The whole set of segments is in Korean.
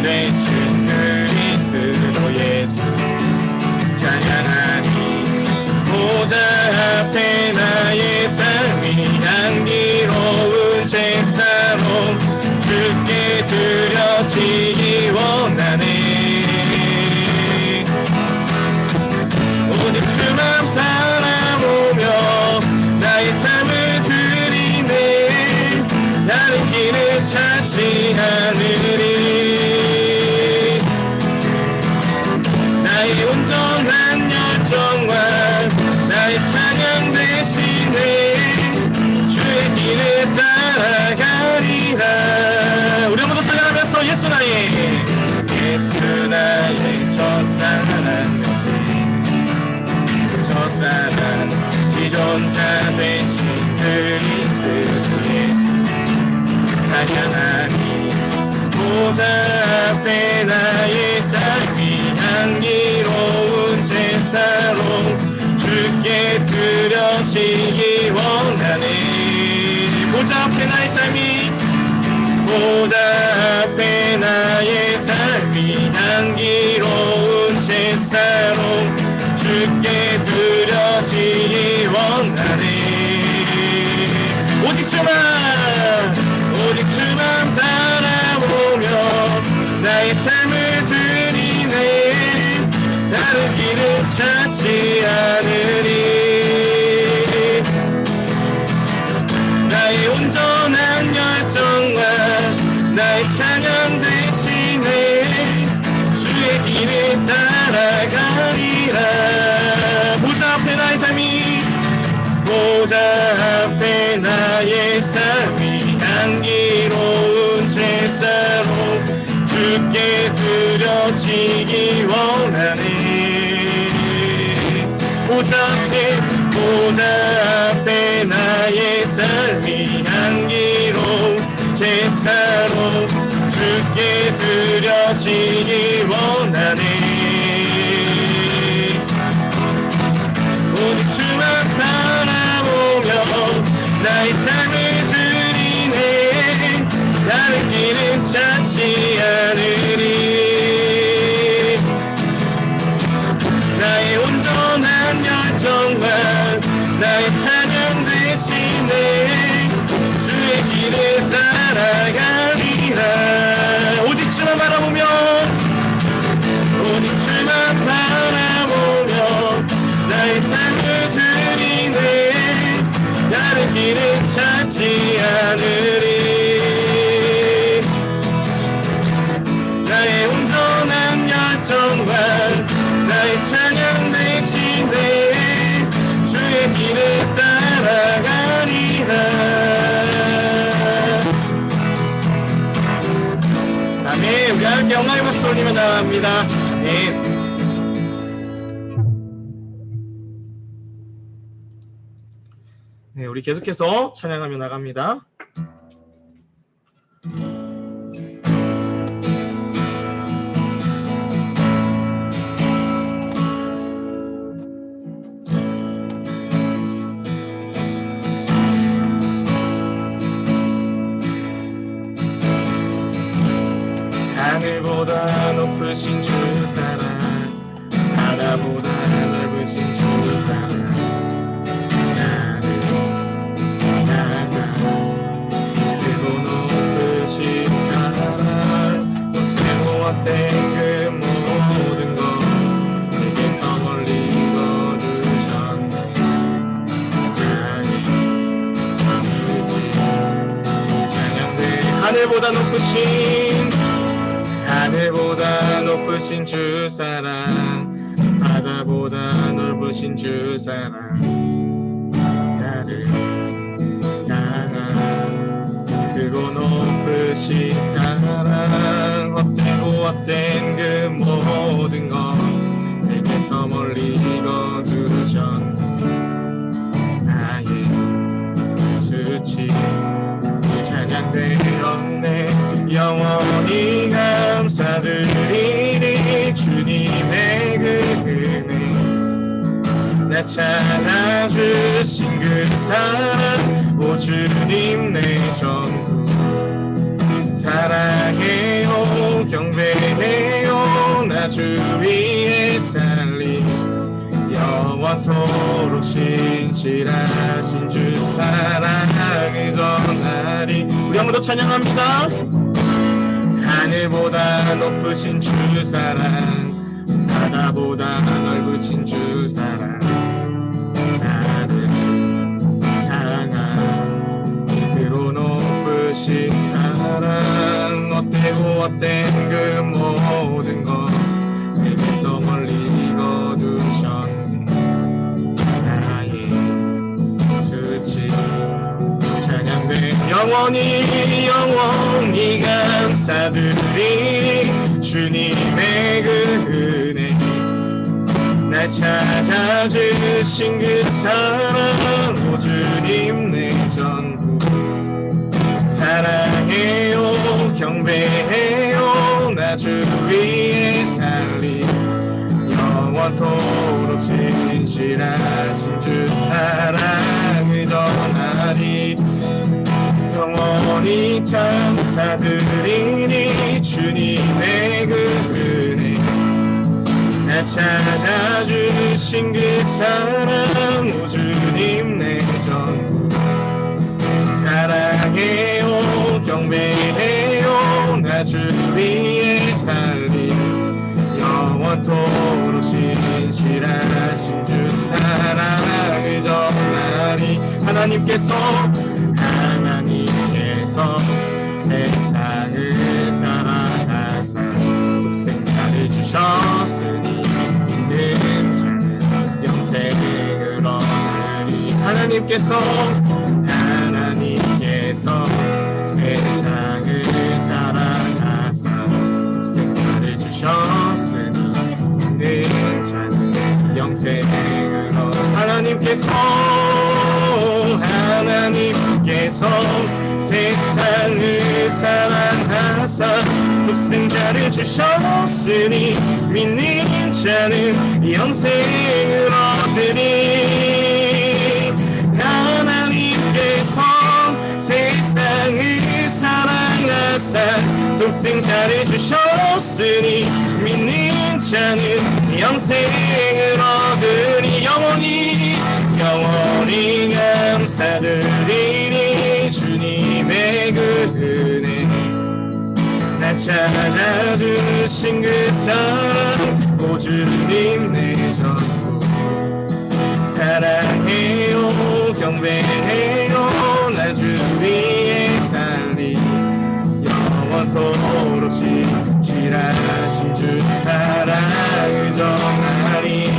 되신 그리스도 예수 찬양하니 보좌 앞에 나의 삶이 향기로운 제사로 주께 드려지기 원하네. 오직 주만 바라보며 나의 삶을 드리네. 다른 길을 찾지 않으리. 나의 온전한 열정과 나의 찬양 대신에 주의 길을 따라가리라. 우리 모두 찬양하면서 예수 나의 첫사랑 첫사랑 지존자 되신 그리스도 예수 찬양하니 보좌 앞에 나의 삶이 향기로운 제사로 주께 드려지기 원하네. 보좌 앞에 나의 삶이 보좌 앞에 나의 삶이 향기로운 제사로 주께 드려지기 원하네. 오직 주만 바라보며 나의 삶을 드리네. 다른 길을 찾지 않으리. 나의 온전한 열정과 나의 찬양 대신에 주의 길을 따라가리라. 보좌 앞에 나의 삶이 보좌 앞에 나의 삶이 향기로운 제사로 주께 드려지기 원하네. 보좌 앞에 나의 삶이 향기로운 제사로 주께 드려지기 원하네. 오직 주만 바라보며 나의 삶을 드리네. 다른 길은 찾지 않으리. 나의 온전한 열정과 나의 찬양 대신에 주의 길을 따라가리라. 오직 주만 바라보며 나의 삶을 드리네. 다른 길을 찾지 않으리. 나의 온전한 열정과 나의 찬양 대신에 주의 길을 따라가리라. 아멘. 우리 함께 영광의 박수 올리며 나갑니다. 아멘. 네, 우리 계속해서 찬양하며 나갑니다. 하늘보다 높으신 주 사랑, 바다보다 넓으신 주 사랑, 헛된 그 모든 것 내게서 멀리 거두셨네. 나의 아버지 찬양돼. 하늘보다 높으신 주 사랑, 바다보다 넓으신 주 사랑, 나를 향한 크고 높으신 사랑, 헛된 그 모든 것 내게서 멀리 거두셨네. 나의 수치 찬양되었네. 영원히 감사드리리. 주님의 그 은혜 나 찾아주신 그 사랑, 오 주님 내 전부 사랑해요. 경배 나 주 위에 살리 영원토록 신실하신 주 사랑을 전하리. 우리 한 번 더 찬양합니다. 하늘보다 높으신 주 사랑 바다보다 넓으신 주 사랑 나를 향한 그로 높으신 사랑 어때고 어땐 그 모든 것 내게서 멀리 거두셨네. 나의 수치 찬양된 영원히 감사드리니 주님의 그 은혜 날 찾아주신 그 사랑 오 주님 내 전부 사랑해요 경배해요 나 주 위에 살리 영원토록 신실하신 주 사랑을 전하리. 영원히 감사드리니 주님의 그 은혜 나 찾아주신 그 사랑 오 주님 내 전부 사랑해요 경배해요 나 주 위에 살리 영원토록 신실하신 주 사랑을 전하리. 하나님께서 세상을 사랑하사 독생자를 주셨으니 믿는 자는 영생을 얻으리. 하나님께서 세상을 사랑하사 독생자를 주셨으니 믿는 자는 영생을 얻으리. 하나님께서 세상을 사랑하사 독생자를 주셨으니 믿는 자는 영생을 얻으리. 하나님께서 세상을 사랑하사 독생자를 주셨으니 믿는 자는 영생을 얻으리. 영원히 감사드리니 주님의 그 은혜 나 찾아주신 그 사랑 오 주님 내 전부 사랑해요 경배해요 나 주 위에 살리 영원토록 신실하신 주 사랑을 전하리.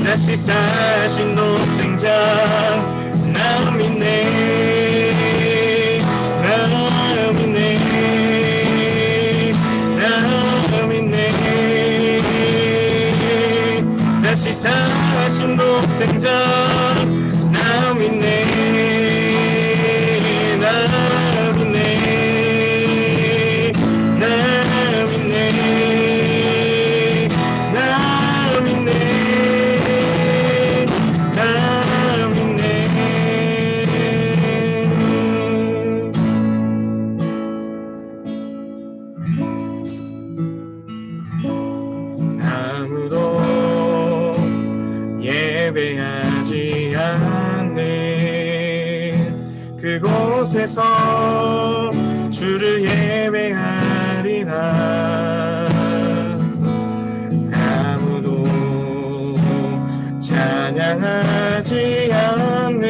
다시 사신 독생자 나 믿네 나 믿네 나 믿네 다시 사신 독생자 나 믿네 나 믿네 나 믿네 나 믿네 아무도 예배하지 않는 그곳에서 주를 예배하리라. 아무도 찬양하지 않는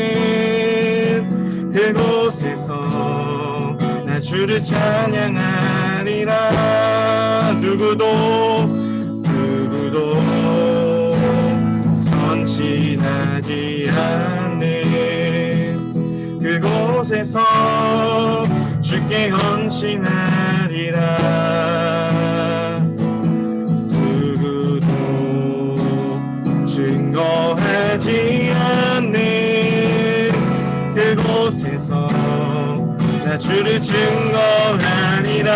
그곳에서 나 주를 찬양하리라. 누구도 헌신하지 않는 그곳에서 주께 헌신하리라. 누구도 증거하지 않는 그곳에서 나 주를 증거하리라.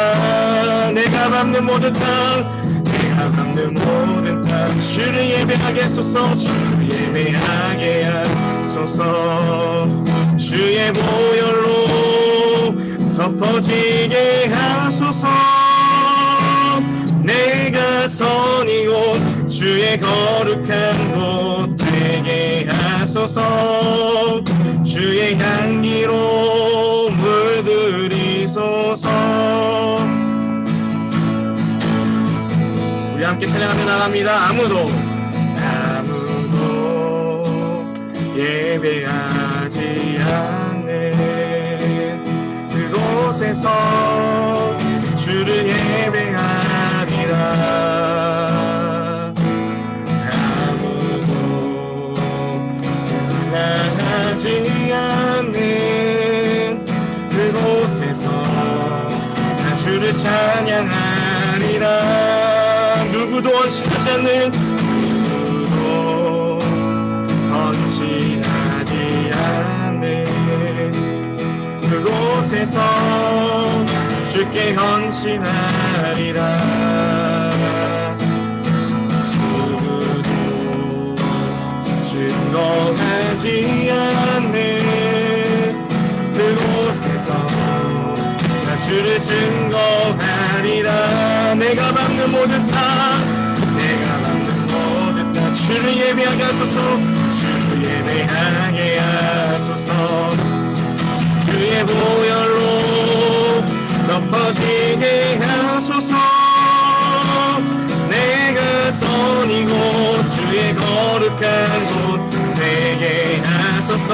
내가 밟는 모든 땅 주를 예배하게 하소서. 주를 예배하게 하소서. 주의 보혈로 덮어지게 하소서. 내가 선이고 주의 거룩한 곳 되게 하소서. 주의 향기로 물들이소서. 우리 함께 찬양하며 나갑니다. 아무도 예배하지 않는 그곳에서 주를 예배하리라. 아무도 나가지 않는 그곳에서 나 주를 찬양하리라. 누구도 원신하지 않는, 누구도 헌신하지 않는 그곳에서 주께 헌신하리라. 누구도 증거하지 않는 그곳에서 나 주를 증거하리라. 내가 받는 모든 다, 내가 받는 모든 다 주를 예배하게 하소서. 주를 예배하게 하소서. 주의 보혈로 덮어지게 하소서. 내가 선이고 주의 거룩한 곳 되게 하소서.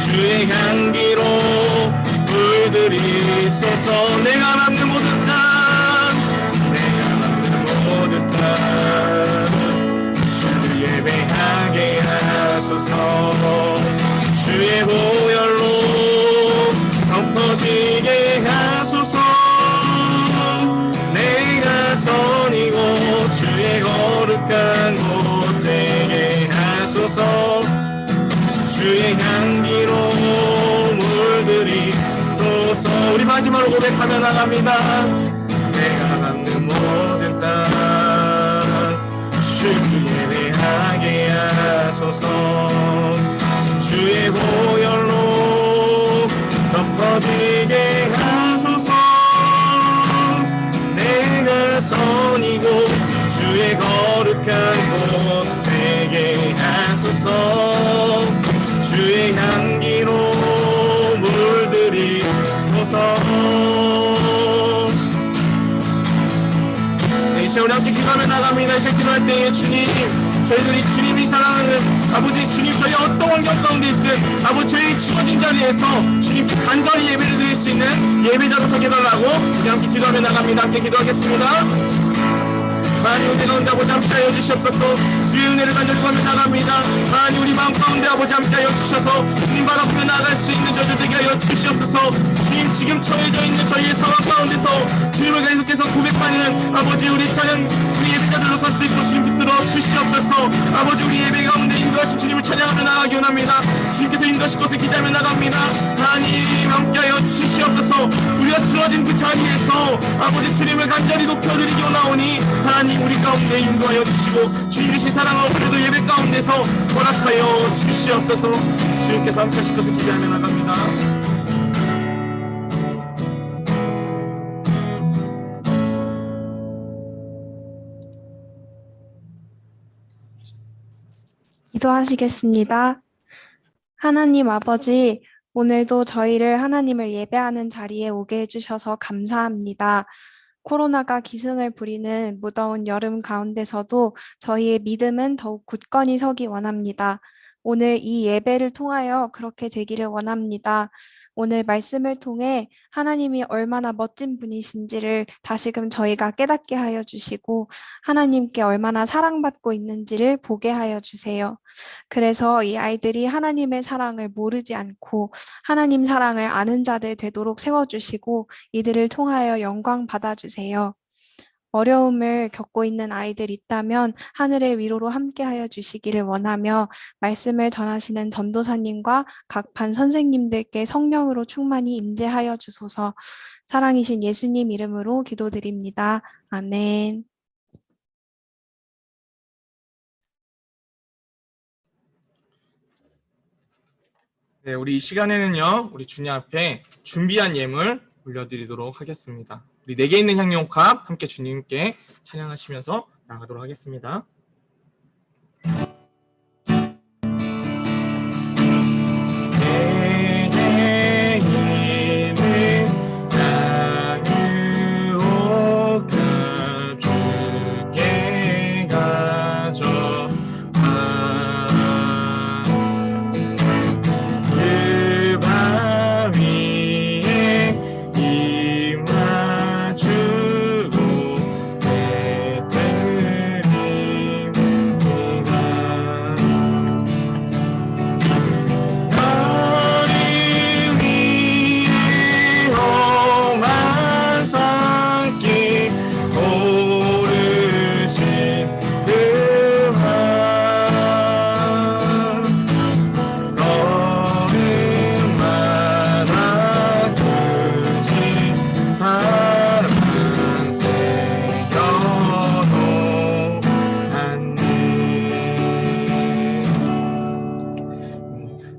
주의 향기로 물들이소서. 내가 받는 모든 다, 내가 받는 모든 다 주를 예배하게 하소서. 주의 보혈로 덮어지게 하소서. 내가 선이고 주의 거룩한 곳 되게 하소서. 주의 향기로 물들이소서. 우리 마지막으로 고백하며 나갑니다. 내가 받는 모든 땅 주를 예배하게 하소서. 주의 보혈로 덮어지게 하소서. 내가 선이고 주의 거룩한 곳 되게 하소서. 주의 향기로 물들이소서. 네, 이제 우리 함께 기도하며 나갑니다. 이제 기도할 때에 주님, 저희들이 주님이 사랑하는 아버지, 주님 저희 어떤 환경 가운데 있든 아버지 저희 치워진 자리에서 주님께 간절히 예배를 드릴 수 있는 예배자로 서게달라고 우리 함께 기도하며 나갑니다. 함께 기도하겠습니다. 하나님 은혜 가운데 아버지 함께하여 주시옵소서. 주의 은혜를 간절히 구하며 나갑니다. 하나님 우리 마음 가운데 아버지 함께하여 주셔서 주님 발 앞에 나갈 수 있는 저들 되게 하여 주시옵소서. 주님 지금 처해져 있는 저희의 상황 가운데서 주님을 계속해서 고백하는 아버지 우리 찬양 우리 예배자들로 설 수 있고 주님 붙들어 주시옵소서. 아버지 우리 예배 가운데 인도하신 주님을 찬양하며 나가기 원합니다. 주님께서 인도하실 것을 기대하며 나갑니다. 하나님 함께하여 주시옵소서. 우리가 주어진 그 자리에서 아버지 주님을 간절히 높여드리기 원하오니 하나님 우리 가운데 인도하여 주시고 주님이신 사랑하고 그래도 예배 가운데서 허락하여 주시옵소서. 주님께서 함께 하실 것을 기대하며 나갑니다. 기도하시겠습니다. 하나님 아버지, 오늘도 저희를 하나님을 예배하는 자리에 오게 해주셔서 감사합니다. 코로나가 기승을 부리는 무더운 여름 가운데서도 저희의 믿음은 더욱 굳건히 서기 원합니다. 오늘 이 예배를 통하여 그렇게 되기를 원합니다. 오늘 말씀을 통해 하나님이 얼마나 멋진 분이신지를 다시금 저희가 깨닫게 하여 주시고 하나님께 얼마나 사랑받고 있는지를 보게 하여 주세요. 그래서 이 아이들이 하나님의 사랑을 모르지 않고 하나님 사랑을 아는 자들 되도록 세워주시고 이들을 통하여 영광 받아주세요. 어려움을 겪고 있는 아이들 있다면 하늘의 위로로 함께하여 주시기를 원하며 말씀을 전하시는 전도사님과 각 반 선생님들께 성령으로 충만히 임재하여 주소서. 사랑이신 예수님 이름으로 기도드립니다. 아멘. 네, 우리 이 시간에는요, 우리 주님 앞에 준비한 예물 올려드리도록 하겠습니다. 우리 내게 있는 향용합 함께 주님께 찬양하시면서 나가도록 하겠습니다.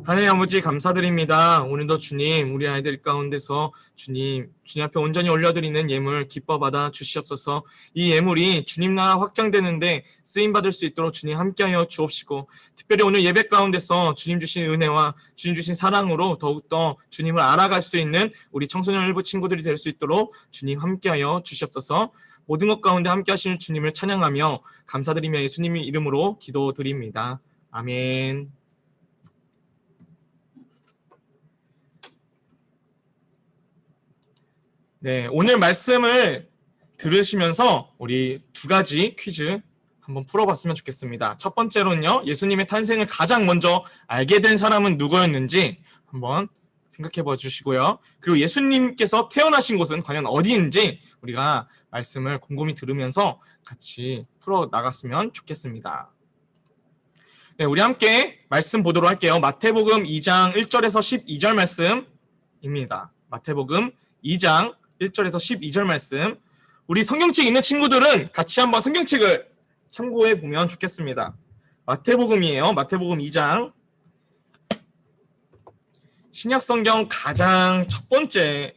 하나님 아버지 감사드립니다. 오늘도 주님 우리 아이들 가운데서 주님 앞에 온전히 올려드리는 예물 기뻐 받아 주시옵소서. 이 예물이 주님 나라 확장되는데 쓰임받을 수 있도록 주님 함께하여 주옵시고, 특별히 오늘 예배 가운데서 주님 주신 은혜와 주님 주신 사랑으로 더욱더 주님을 알아갈 수 있는 우리 청소년 일부 친구들이 될 수 있도록 주님 함께하여 주시옵소서. 모든 것 가운데 함께하시는 주님을 찬양하며 감사드리며 예수님의 이름으로 기도드립니다. 아멘. 네, 오늘 말씀을 들으시면서 우리 두 가지 퀴즈 한번 풀어봤으면 좋겠습니다. 첫 번째로는요, 예수님의 탄생을 가장 먼저 알게 된 사람은 누구였는지 한번 생각해 봐 주시고요. 그리고 예수님께서 태어나신 곳은 과연 어디인지 우리가 말씀을 곰곰이 들으면서 같이 풀어 나갔으면 좋겠습니다. 네, 우리 함께 말씀 보도록 할게요. 마태복음 2장 1절에서 12절 말씀입니다. 마태복음 2장 1절에서 12절 말씀. 우리 성경책 있는 친구들은 같이 한번 성경책을 참고해 보면 좋겠습니다. 마태복음이에요. 마태복음 2장. 신약 성경 가장 첫 번째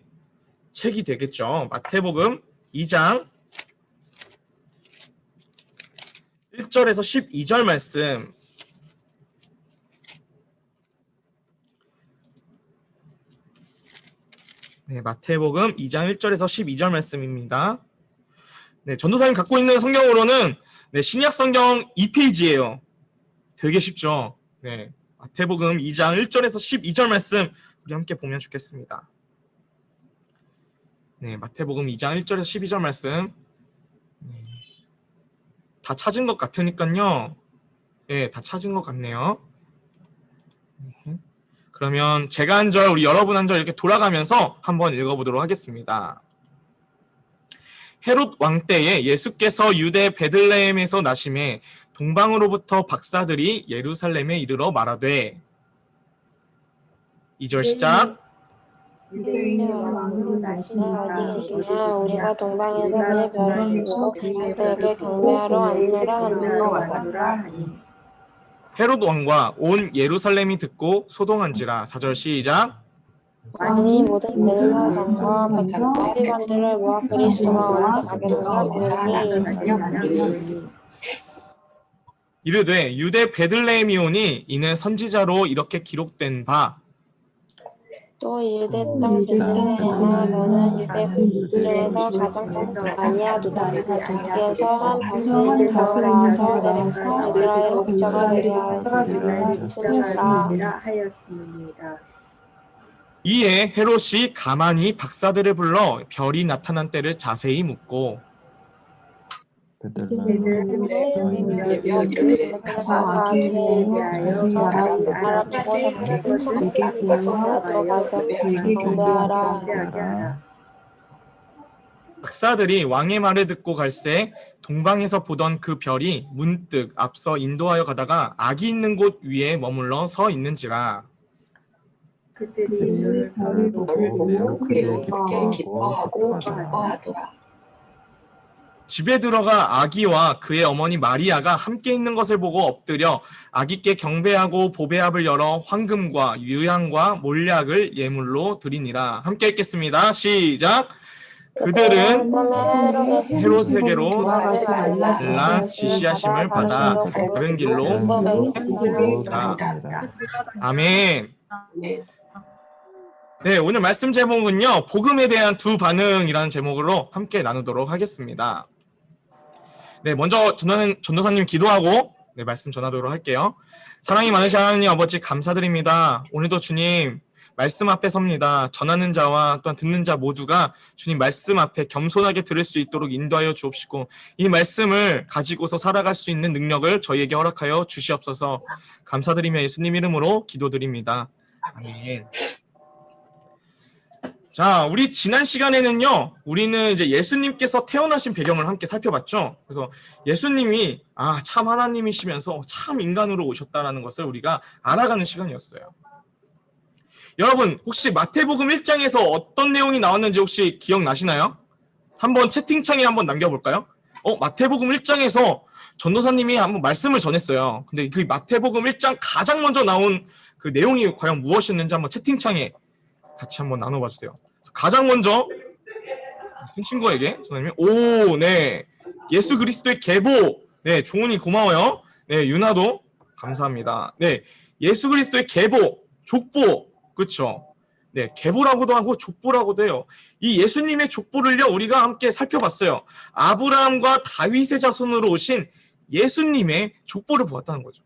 책이 되겠죠. 마태복음 2장 1절에서 12절 말씀. 네, 마태복음 2장 1절에서 12절 말씀입니다. 네, 전도사님 갖고 있는 성경으로는 네, 신약 성경 2페이지예요. 되게 쉽죠? 네, 마태복음 2장 1절에서 12절 말씀 우리 함께 보면 좋겠습니다. 네, 마태복음 2장 1절에서 12절 말씀. 네, 다 찾은 것 같으니까요. 네, 다 찾은 것 같네요. 네. 그러면 제가 한 절, 우리 여러분 한 절 이렇게 돌아가면서 한번 읽어보도록 하겠습니다. 헤롯 왕 때에 예수께서 유대 베들레헴에서 나심에 동방으로부터 박사들이 예루살렘에 이르러 말하되. 2절 시작. 유대인의 왕으로 나시니까 우리가 동방에서 그의 별을 보고 그에게 경배하러 왔노라 하니. 헤롯 왕과 온 예루살렘이 듣고 소동한지라. 4절 시작. 왕이 모든 백성과 백성과 서기관들을 모아 그리스도가 어디서 가겠느냐 이르되 유대 베들레헴이오니 이는 선지자로 이렇게 기록된 바. 또 유대 땅 베들레헴아 너는 유대 중에서 가장 아니하도다. 주께서 한 다스리는 자가 나와서 이스라엘 목자가 되리라 하였습니다. 이에 헤롯이 가만히 박사들을 불러 별이 나타난 때를 자세히 묻고. 박사들이 왕의 말을 듣고 갈새 동방에서 보던 그 별이 문득 앞서 인도하여 가다가 악이 있는 곳 위에 머물러 서 있는지라. 그들이 별을 네, 네, 네. 보고 매우 크게 기뻐하고 기뻐하더라. 집에 들어가 아기와 그의 어머니 마리아가 함께 있는 것을 보고 엎드려 아기께 경배하고 보배합을 열어 황금과 유향과 몰약을 예물로 드리니라. 함께 읽겠습니다. 시작. 그들은 헤롯에게로 돌아가지 말라 지시하심을 받아 다른 길로 행하니라. 아멘. 네, 오늘 말씀 제목은요, 복음에 대한 두 반응이라는 제목으로 함께 나누도록 하겠습니다. 네, 먼저 전도사님 기도하고 네, 말씀 전하도록 할게요. 사랑이 많으신 하나님 아버지 감사드립니다. 오늘도 주님 말씀 앞에 섭니다. 전하는 자와 또한 듣는 자 모두가 주님 말씀 앞에 겸손하게 들을 수 있도록 인도하여 주옵시고 이 말씀을 가지고서 살아갈 수 있는 능력을 저희에게 허락하여 주시옵소서. 감사드리며 예수님 이름으로 기도드립니다. 아멘. 자, 우리 지난 시간에는요, 우리는 이제 예수님께서 태어나신 배경을 함께 살펴봤죠. 그래서 예수님이 참 하나님이시면서 참 인간으로 오셨다라는 것을 우리가 알아가는 시간이었어요. 여러분, 혹시 마태복음 1장에서 어떤 내용이 나왔는지 혹시 기억나시나요? 한번 채팅창에 한번 남겨볼까요? 마태복음 1장에서 전도사님이 한번 말씀을 전했어요. 근데 그 마태복음 1장 가장 먼저 나온 그 내용이 과연 무엇이었는지 한번 채팅창에 같이 한번 나눠봐 주세요. 가장 먼저 쓴 친구에게 전도사님이 네, 예수 그리스도의 계보. 네, 종훈이 고마워요. 네, 유나도 감사합니다. 네, 예수 그리스도의 계보, 족보. 그렇죠. 네, 계보라고도 하고 족보라고도 해요. 이 예수님의 족보를요, 우리가 함께 살펴봤어요. 아브라함과 다윗의 자손으로 오신 예수님의 족보를 보았다는 거죠.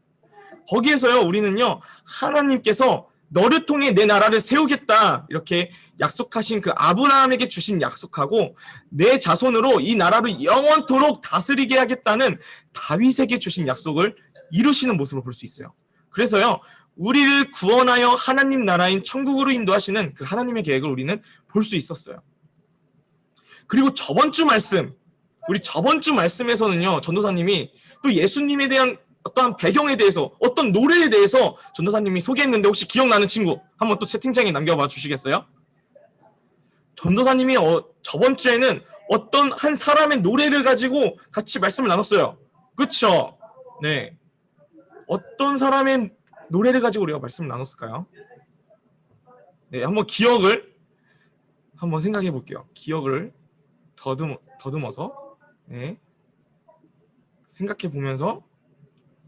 거기에서요, 우리는요, 하나님께서 너를 통해 내 나라를 세우겠다 이렇게 약속하신 그 아브라함에게 주신 약속하고 내 자손으로 이 나라를 영원토록 다스리게 하겠다는 다윗에게 주신 약속을 이루시는 모습을 볼 수 있어요. 그래서요, 우리를 구원하여 하나님 나라인 천국으로 인도하시는 그 하나님의 계획을 우리는 볼 수 있었어요. 그리고 저번 주 말씀에서는요, 전도사님이 또 예수님에 대한 어떠한 배경에 대해서, 어떤 노래에 대해서 전도사님이 소개했는데 혹시 기억나는 친구 한번 또 채팅창에 남겨봐 주시겠어요? 전도사님이 저번 주에는 어떤 한 사람의 노래를 가지고 같이 말씀을 나눴어요. 그쵸? 네. 어떤 사람의 노래를 가지고 우리가 말씀을 나눴을까요? 네, 한번 기억을 한번 생각해 볼게요. 기억을 더듬어서 네. 생각해 보면서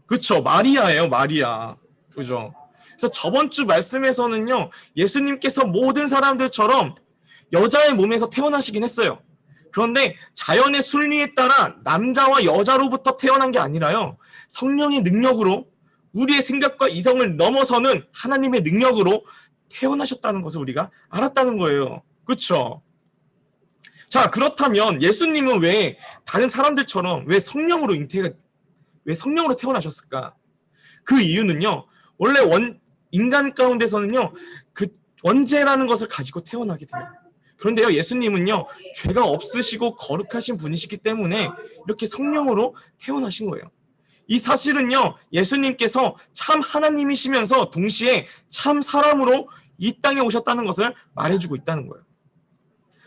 그쵸, 마리아예요, 마리아. 그죠? 그래서 저번 주 말씀에서는요, 예수님께서 모든 사람들처럼 여자의 몸에서 태어나시긴 했어요. 그런데 자연의 순리에 따라 남자와 여자로부터 태어난 게 아니라요, 성령의 능력으로 우리의 생각과 이성을 넘어서는 하나님의 능력으로 태어나셨다는 것을 우리가 알았다는 거예요. 그쵸? 자, 그렇다면 예수님은 왜 다른 사람들처럼 왜 성령으로 태어나셨을까? 그 이유는요, 원래 인간 가운데서는요, 그 원죄라는 것을 가지고 태어나게 돼요. 그런데요, 예수님은요, 죄가 없으시고 거룩하신 분이시기 때문에 이렇게 성령으로 태어나신 거예요. 이 사실은요, 예수님께서 참 하나님이시면서 동시에 참 사람으로 이 땅에 오셨다는 것을 말해주고 있다는 거예요.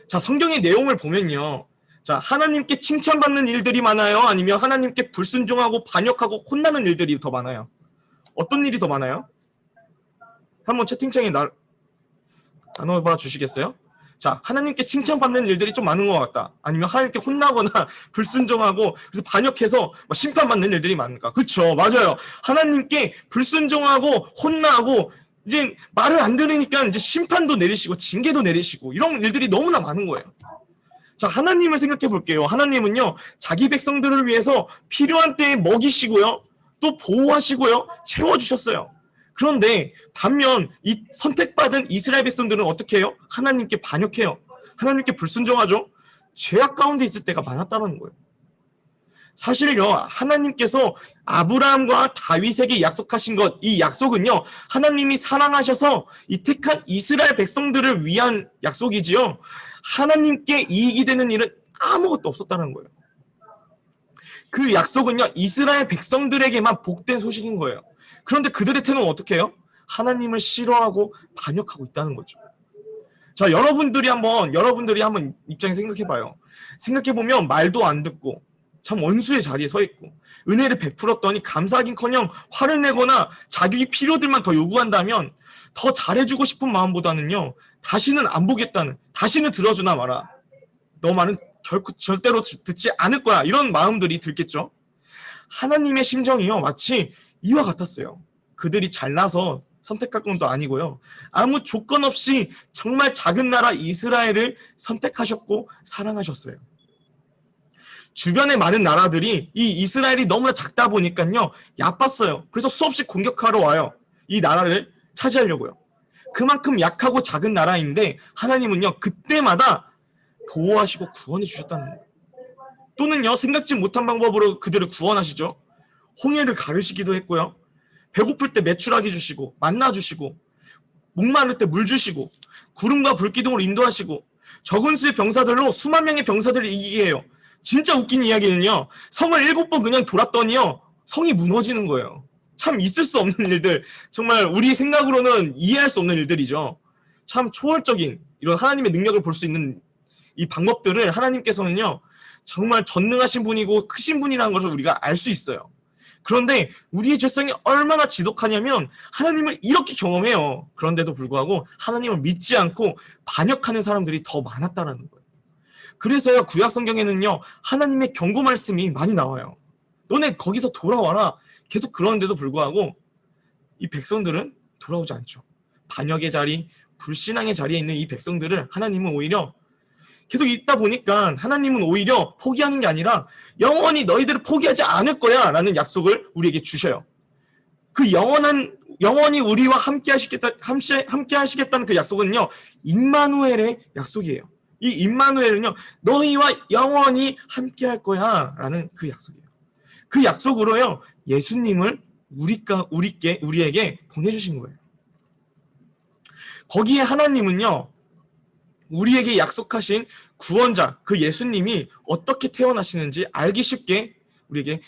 자, 성경의 내용을 보면요, 자, 하나님께 칭찬받는 일들이 많아요? 아니면 하나님께 불순종하고 반역하고 혼나는 일들이 더 많아요? 어떤 일이 더 많아요? 한번 채팅창에 나눠봐 주시겠어요? 자, 하나님께 칭찬받는 일들이 좀 많은 것 같다. 아니면 하나님께 혼나거나 불순종하고 그래서 반역해서 심판받는 일들이 많을까? 그렇죠, 맞아요. 하나님께 불순종하고 혼나고 이제 말을 안 들으니까 이제 심판도 내리시고 징계도 내리시고 이런 일들이 너무나 많은 거예요. 자, 하나님을 생각해 볼게요. 하나님은요, 자기 백성들을 위해서 필요한 때에 먹이시고요, 또 보호하시고요, 채워주셨어요. 그런데 반면 이 선택받은 이스라엘 백성들은 어떻게 해요? 하나님께 반역해요. 하나님께 불순종하죠. 죄악 가운데 있을 때가 많았다는 거예요. 사실요, 하나님께서 아브라함과 다윗에게 약속하신 것, 이 약속은요, 하나님이 사랑하셔서 이 택한 이스라엘 백성들을 위한 약속이지요, 하나님께 이익이 되는 일은 아무것도 없었다는 거예요. 그 약속은요, 이스라엘 백성들에게만 복된 소식인 거예요. 그런데 그들의 태도는 어떻게 해요? 하나님을 싫어하고 반역하고 있다는 거죠. 자, 여러분들이 한번 입장에서 생각해봐요. 생각해보면 말도 안 듣고 참 원수의 자리에 서 있고 은혜를 베풀었더니 감사하긴커녕 화를 내거나 자기 필요들만 더 요구한다면 더 잘해주고 싶은 마음보다는요, 다시는 안 보겠다는, 다시는 들어주나 마라, 너 말은 결코 절대로 듣지 않을 거야, 이런 마음들이 들겠죠. 하나님의 심정이요 마치 이와 같았어요. 그들이 잘나서 선택할 것도 아니고요, 아무 조건 없이 정말 작은 나라 이스라엘을 선택하셨고 사랑하셨어요. 주변의 많은 나라들이 이 이스라엘이 너무나 작다 보니까요 얕봤어요. 그래서 수없이 공격하러 와요. 이 나라를 차지하려고요. 그만큼 약하고 작은 나라인데 하나님은요 그때마다 보호하시고 구원해 주셨다는 거예요. 또는요 생각지 못한 방법으로 그들을 구원하시죠. 홍해를 가르시기도 했고요, 배고플 때 메추라기 주시고 만나 주시고, 목마를 때 물 주시고, 구름과 불기둥을 인도하시고, 적은 수의 병사들로 수만 명의 병사들을 이기게 해요. 진짜 웃긴 이야기는요, 성을 7번 그냥 돌았더니요 성이 무너지는 거예요. 참 있을 수 없는 일들, 정말 우리 생각으로는 이해할 수 없는 일들이죠. 참 초월적인 이런 하나님의 능력을 볼 수 있는 이 방법들을 하나님께서는요 정말 전능하신 분이고 크신 분이라는 것을 우리가 알 수 있어요. 그런데 우리의 죄성이 얼마나 지독하냐면 하나님을 이렇게 경험해요. 그런데도 불구하고 하나님을 믿지 않고 반역하는 사람들이 더 많았다는 거예요. 그래서요 구약 성경에는요 하나님의 경고 말씀이 많이 나와요. 너네 거기서 돌아와라. 계속 그러는데도 불구하고 이 백성들은 돌아오지 않죠. 반역의 자리, 불신앙의 자리에 있는 이 백성들을 하나님은 오히려 계속 있다 보니까 하나님은 오히려 포기하는 게 아니라 영원히 너희들을 포기하지 않을 거야 라는 약속을 우리에게 주셔요. 그 영원히 우리와 함께 하시겠다는 그 약속은요 임마누엘의 약속이에요. 이 임마누엘은요 너희와 영원히 함께 할 거야 라는 그 약속이에요. 그 약속으로요 예수님을 우리에게 보내주신 거예요. 거기에 하나님은요 우리에게 약속하신 구원자 그 예수님이 어떻게 태어나시는지 알기 쉽게 우리에게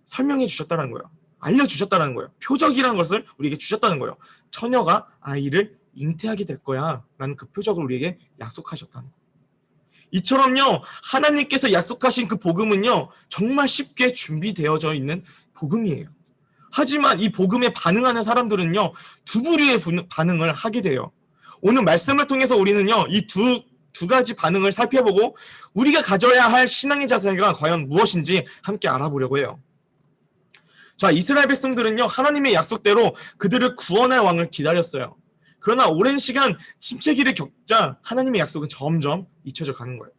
설명해 주셨다는 거예요. 알려주셨다는 거예요. 표적이라는 것을 우리에게 주셨다는 거예요. 처녀가 아이를 잉태하게 될 거야 라는 그 표적을 우리에게 약속하셨다는 거예요. 이처럼요 하나님께서 약속하신 그 복음은요 정말 쉽게 준비되어져 있는 복음이에요. 하지만 이 복음에 반응하는 사람들은요 두 부류의 반응을 하게 돼요. 오늘 말씀을 통해서 우리는요 이 두 가지 반응을 살펴보고 우리가 가져야 할 신앙의 자세가 과연 무엇인지 함께 알아보려고 해요. 자, 이스라엘 백성들은요 하나님의 약속대로 그들을 구원할 왕을 기다렸어요. 그러나 오랜 시간 침체기를 겪자 하나님의 약속은 점점 잊혀져 가는 거예요.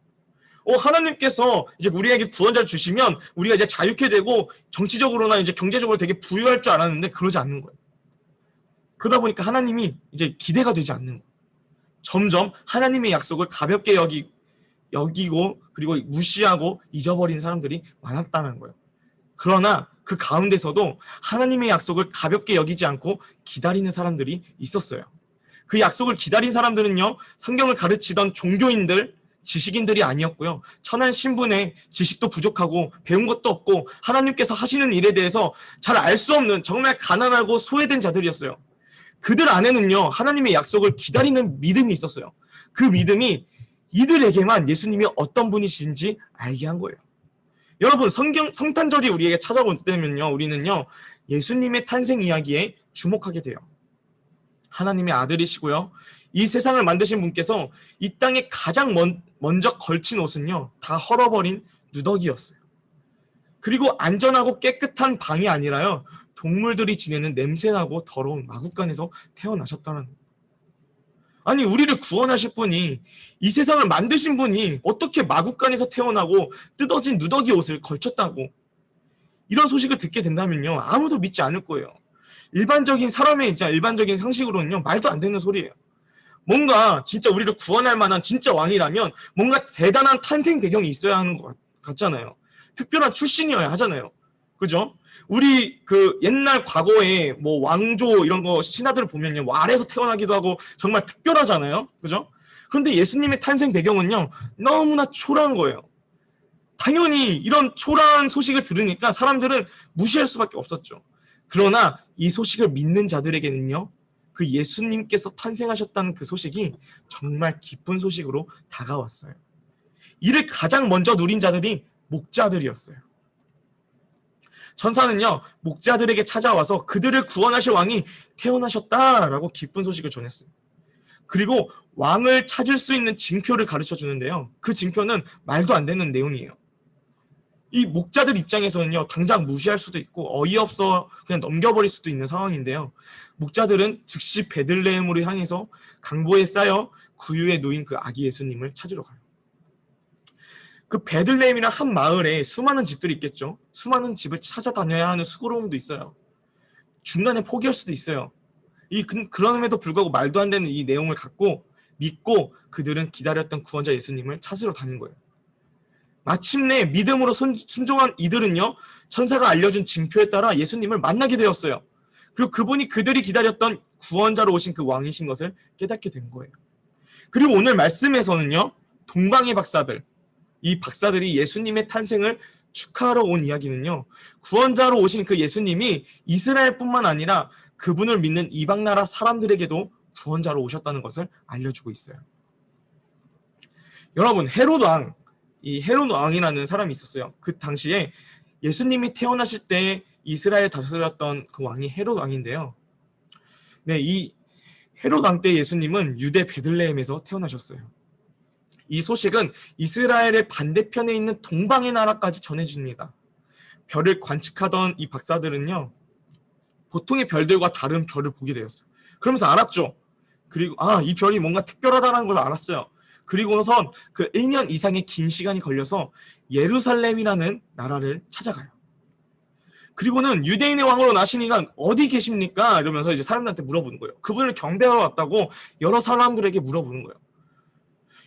하나님께서 이제 우리에게 구원자를 주시면 우리가 이제 자유케 되고 정치적으로나 이제 경제적으로 되게 부유할 줄 알았는데 그러지 않는 거예요. 그러다 보니까 하나님이 이제 기대가 되지 않는 거예요. 점점 하나님의 약속을 가볍게 여기고 그리고 무시하고 잊어버린 사람들이 많았다는 거예요. 그러나 그 가운데서도 하나님의 약속을 가볍게 여기지 않고 기다리는 사람들이 있었어요. 그 약속을 기다린 사람들은요 성경을 가르치던 종교인들, 지식인들이 아니었고요. 천한 신분에 지식도 부족하고 배운 것도 없고 하나님께서 하시는 일에 대해서 잘 알 수 없는 정말 가난하고 소외된 자들이었어요. 그들 안에는요 하나님의 약속을 기다리는 믿음이 있었어요. 그 믿음이 이들에게만 예수님이 어떤 분이신지 알게 한 거예요. 여러분 성탄절이 우리에게 찾아올 때면요 우리는요 예수님의 탄생 이야기에 주목하게 돼요. 하나님의 아들이시고요 이 세상을 만드신 분께서 이 땅에 가장 먼저 걸친 옷은요 다 헐어버린 누더기였어요. 그리고 안전하고 깨끗한 방이 아니라요 동물들이 지내는 냄새나고 더러운 마구간에서 태어나셨다는 거예요. 아니 우리를 구원하실 분이, 이 세상을 만드신 분이 어떻게 마구간에서 태어나고 뜯어진 누더기 옷을 걸쳤다고, 이런 소식을 듣게 된다면요 아무도 믿지 않을 거예요. 일반적인 사람의 일반적인 상식으로는요 말도 안 되는 소리예요. 뭔가 진짜 우리를 구원할 만한 진짜 왕이라면 뭔가 대단한 탄생 배경이 있어야 하는 것 같잖아요. 특별한 출신이어야 하잖아요. 그죠? 우리 그 옛날 과거에 뭐 왕조 이런 거 신하들을 보면요 아래에서 태어나기도 하고 정말 특별하잖아요. 그죠? 그런데 예수님의 탄생 배경은요 너무나 초라한 거예요. 당연히 이런 초라한 소식을 들으니까 사람들은 무시할 수밖에 없었죠. 그러나 이 소식을 믿는 자들에게는요 그 예수님께서 탄생하셨다는 그 소식이 정말 기쁜 소식으로 다가왔어요. 이를 가장 먼저 누린 자들이 목자들이었어요. 천사는요, 목자들에게 찾아와서 그들을 구원하실 왕이 태어나셨다라고 기쁜 소식을 전했어요. 그리고 왕을 찾을 수 있는 징표를 가르쳐 주는데요. 그 징표는 말도 안 되는 내용이에요. 이 목자들 입장에서는요, 당장 무시할 수도 있고 어이없어 그냥 넘겨버릴 수도 있는 상황인데요. 목자들은 즉시 베들레헴으로 향해서 강보에 쌓여 구유에 누인 그 아기 예수님을 찾으러 가요. 그 베들레헴이란 한 마을에 수많은 집들이 있겠죠. 수많은 집을 찾아다녀야 하는 수고로움도 있어요. 중간에 포기할 수도 있어요. 그럼에도 불구하고 말도 안 되는 이 내용을 갖고 믿고 그들은 기다렸던 구원자 예수님을 찾으러 다닌 거예요. 마침내 믿음으로 순종한 이들은요, 천사가 알려준 징표에 따라 예수님을 만나게 되었어요. 그리고 그분이 그들이 기다렸던 구원자로 오신 그 왕이신 것을 깨닫게 된 거예요. 그리고 오늘 말씀에서는요, 동방의 박사들, 이 박사들이 예수님의 탄생을 축하하러 온 이야기는요, 구원자로 오신 그 예수님이 이스라엘뿐만 아니라 그분을 믿는 이방 나라 사람들에게도 구원자로 오셨다는 것을 알려주고 있어요. 여러분, 이 헤롯 왕이라는 사람이 있었어요. 그 당시에 예수님이 태어나실 때 이스라엘 다스렸던 그 왕이 헤롯 왕인데요. 네, 이 헤롯 왕 때 예수님은 유대 베들레헴에서 태어나셨어요. 이 소식은 이스라엘의 반대편에 있는 동방의 나라까지 전해집니다. 별을 관측하던 이 박사들은요, 보통의 별들과 다른 별을 보게 되었어요. 그러면서 알았죠. 그리고 이 별이 뭔가 특별하다는 걸 알았어요. 그리고선 그 1년 이상의 긴 시간이 걸려서 예루살렘이라는 나라를 찾아가요. 그리고는 유대인의 왕으로 나시니까 어디 계십니까? 이러면서 이제 사람들한테 물어보는 거예요. 그분을 경배하러 왔다고 여러 사람들에게 물어보는 거예요.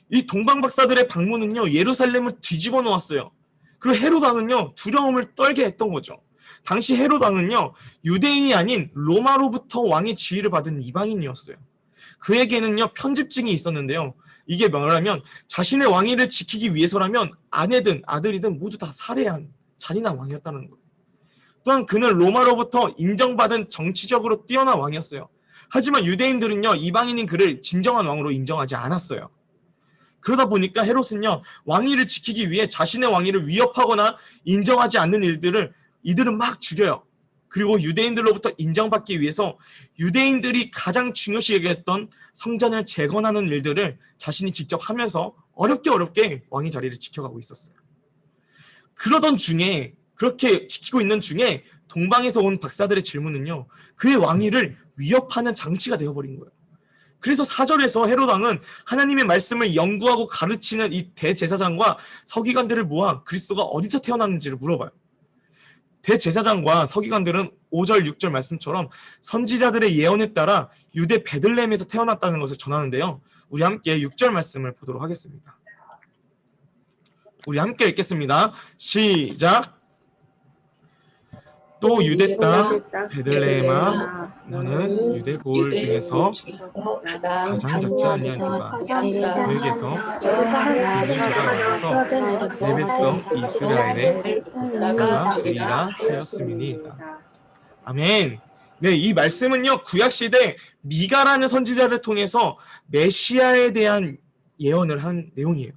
이 동방 박사들의 방문은요, 예루살렘을 뒤집어 놓았어요. 그리고 헤롯 왕은요, 두려움을 떨게 했던 거죠. 당시 헤롯 왕은요, 유대인이 아닌 로마로부터 왕의 지위를 받은 이방인이었어요. 그에게는요, 편집증이 있었는데요. 이게 뭐냐면 자신의 왕위를 지키기 위해서라면 아내든 아들이든 모두 다 살해한 잔인한 왕이었다는 거예요. 또한 그는 로마로부터 인정받은 정치적으로 뛰어난 왕이었어요. 하지만 유대인들은요, 이방인인 그를 진정한 왕으로 인정하지 않았어요. 그러다 보니까 헤롯은요, 왕위를 지키기 위해 자신의 왕위를 위협하거나 인정하지 않는 이들은 막 죽여요. 그리고 유대인들로부터 인정받기 위해서 유대인들이 가장 중요시 여겼던 성전을 재건하는 일들을 자신이 직접 하면서 어렵게 왕의 자리를 지켜가고 있었어요. 그렇게 지키고 있는 중에 동방에서 온 박사들의 질문은요, 그의 왕위를 위협하는 장치가 되어버린 거예요. 그래서 4절에서 헤롯 왕은 하나님의 말씀을 연구하고 가르치는 이 대제사장과 서기관들을 모아 그리스도가 어디서 태어났는지를 물어봐요. 대제사장과 서기관들은 5절, 6절 말씀처럼 선지자들의 예언에 따라 유대 베들레헴에서 태어났다는 것을 전하는데요. 우리 함께 6절 말씀을 보도록 하겠습니다. 우리 함께 읽겠습니다. 시작! 또 유대 땅 베들레헴아, 너는 유대 고을 중에서 가장 작지 아니하리로다. 너에게서 인자가 나와서 내 백성 이스라엘의 국가가 되리라 하였음이니이다. 아멘. 네, 이 말씀은요, 구약시대 미가라는 선지자를 통해서 메시아에 대한 예언을 한 내용이에요.